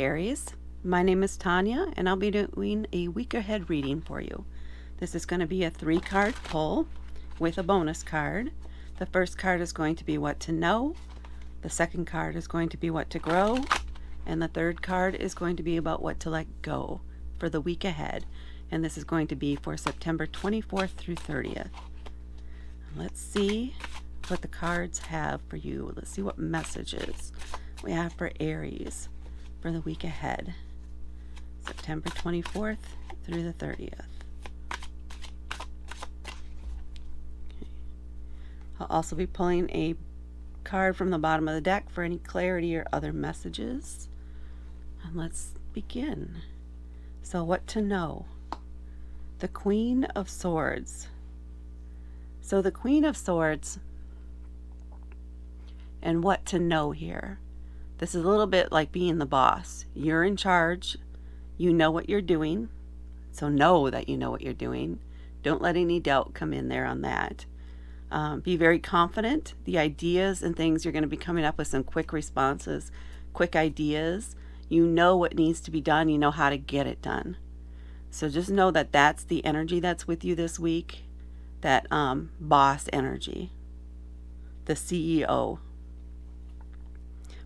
Aries. My name is Tanya, and I'll be doing a week ahead reading for you. This is going to be a 3-card pull with a bonus card. The first card is going to be what to know. The second card is going to be what to grow. And the third card is going to be about what to let go for the week ahead. And this is going to be for September 24th through 30th. Let's see what the cards have for you. Let's see what messages we have for Aries for the week ahead. September 24th through the 30th. Okay. I'll also be pulling a card from the bottom of the deck for any clarity or other messages. And let's begin. So what to know? The Queen of Swords. So the Queen of Swords and what to know here. This is a little bit like being the boss. You're in charge. You know what you're doing. So know that you know what you're doing. Don't let any doubt come in there on that. Be very confident. The ideas and things, you're going to be coming up with some quick responses, quick ideas. You know what needs to be done. You know how to get it done. So just know that that's the energy that's with you this week. That boss energy. The CEO.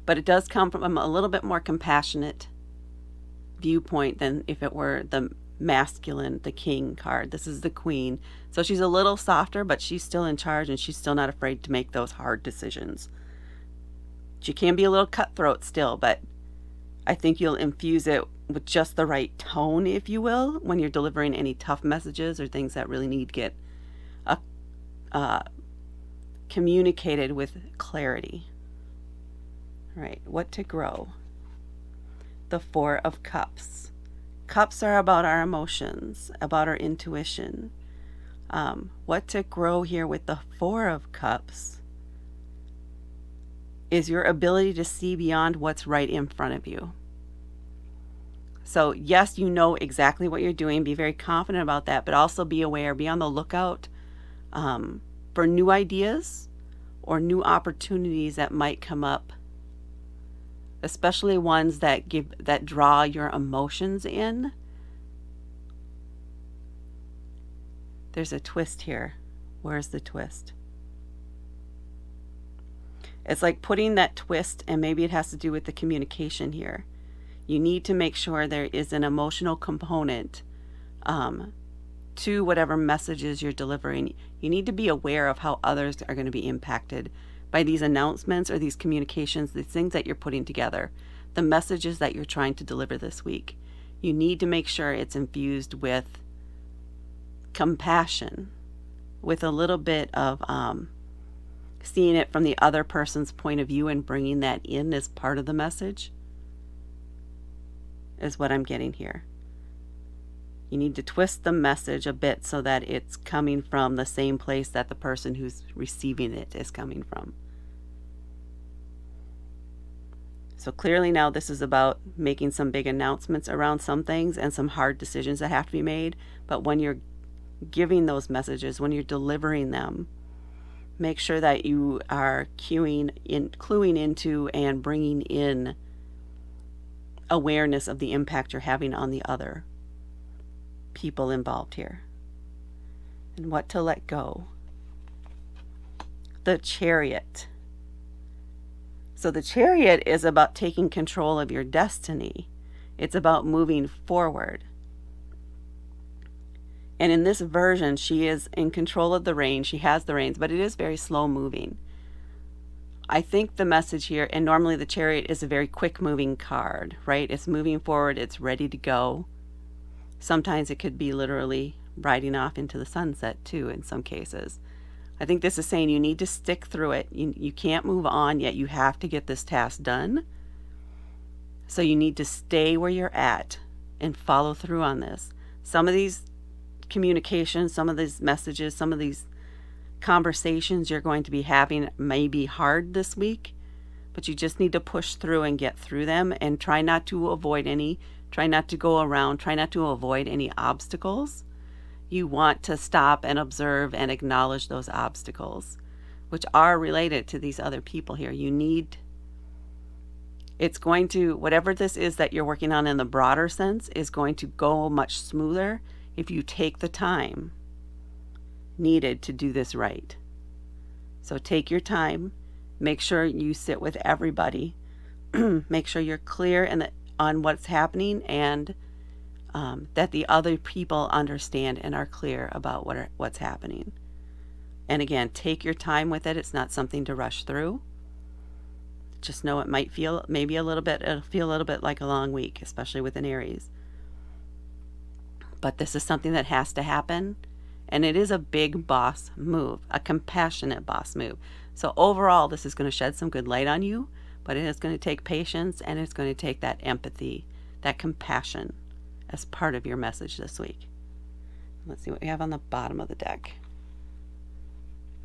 But it does come from a little bit more compassionate viewpoint than if it were the masculine, the king card. This is the queen. So she's a little softer, but she's still in charge and she's still not afraid to make those hard decisions. She can be a little cutthroat still, but I think you'll infuse it with just the right tone, if you will, when you're delivering any tough messages or things that really need to get communicated with clarity. Right, what to grow? The 4 of Cups. Cups are about our emotions, about our intuition. What to grow here with the 4 of Cups is your ability to see beyond what's right in front of you. So yes, you know exactly what you're doing. Be very confident about that, but also be aware, be on the lookout for new ideas or new opportunities that might come up. Especially ones that draw your emotions in. There's a twist here. Where's the twist? It's like putting that twist, and maybe it has to do with the communication here. You need to make sure there is an emotional component to whatever messages you're delivering. You need to be aware of how others are going to be impacted by these announcements or these communications, these things that you're putting together, the messages that you're trying to deliver this week. You need to make sure it's infused with compassion, with a little bit of seeing it from the other person's point of view and bringing that in as part of the message, is what I'm getting here. You need to twist the message a bit so that it's coming from the same place that the person who's receiving it is coming from. So clearly now this is about making some big announcements around some things and some hard decisions that have to be made. But when you're giving those messages, when you're delivering them, make sure that you are cluing into and bringing in awareness of the impact you're having on the other people involved here. And what to let go. The Chariot. So the Chariot is about taking control of your destiny. It's about moving forward. And in this version, she is in control of the reins. She has the reins, but it is very slow moving. I think the message here, and normally the Chariot is a very quick moving card, right? It's moving forward. It's ready to go. Sometimes it could be literally riding off into the sunset too in some cases. I think this is saying you need to stick through it. You can't move on yet. You have to get this task done. So you need to stay where you're at and follow through on this. Some of these communications, some of these messages, some of these conversations you're going to be having may be hard this week, but you just need to push through and get through them and try not to avoid any. Try not to go around. Try not to avoid any obstacles. You want to stop and observe and acknowledge those obstacles, which are related to these other people here. You need It's going to, whatever this is that you're working on in the broader sense, is going to go much smoother if you take the time needed to do this right. So take your time, make sure you sit with everybody, make sure you're clear on what's happening, and that the other people understand and are clear about what's happening. And again, take your time with it. It's not something to rush through. Just know it might feel it'll feel a little bit like a long week, especially with an Aries. But this is something that has to happen. And it is a big boss move, a compassionate boss move. So overall, this is going to shed some good light on you, but it is going to take patience, and it's going to take that empathy, that compassion as part of your message this week. Let's see what we have on the bottom of the deck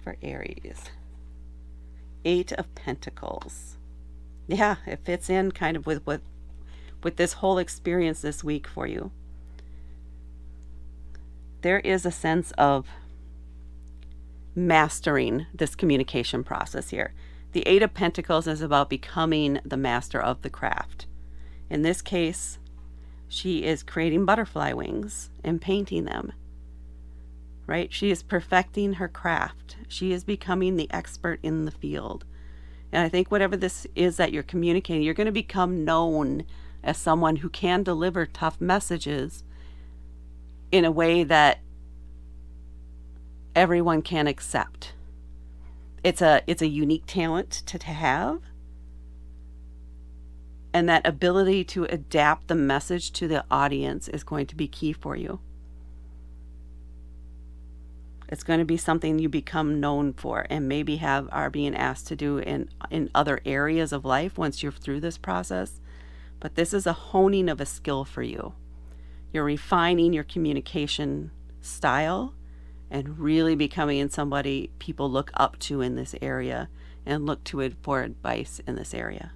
for Aries. 8 of Pentacles. Yeah, it fits in kind of with this whole experience this week for you. There is a sense of mastering this communication process here. The 8 of Pentacles is about becoming the master of the craft. In this case, she is creating butterfly wings and painting them, right? She is perfecting her craft. She is becoming the expert in the field. And I think whatever this is that you're communicating, you're going to become known as someone who can deliver tough messages in a way that everyone can accept. It's a unique talent to have. And that ability to adapt the message to the audience is going to be key for you. It's going to be something you become known for and maybe are being asked to do in other areas of life once you're through this process. But this is a honing of a skill for you. You're refining your communication style and really becoming somebody people look up to in this area and look to it for advice in this area.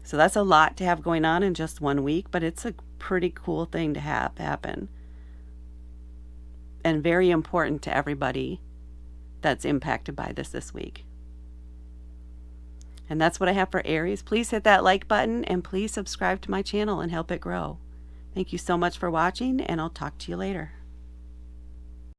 So that's a lot to have going on in just 1 week, but it's a pretty cool thing to have happen. And very important to everybody that's impacted by this week. And that's what I have for Aries. Please hit that like button and please subscribe to my channel and help it grow. Thank you so much for watching, and I'll talk to you later.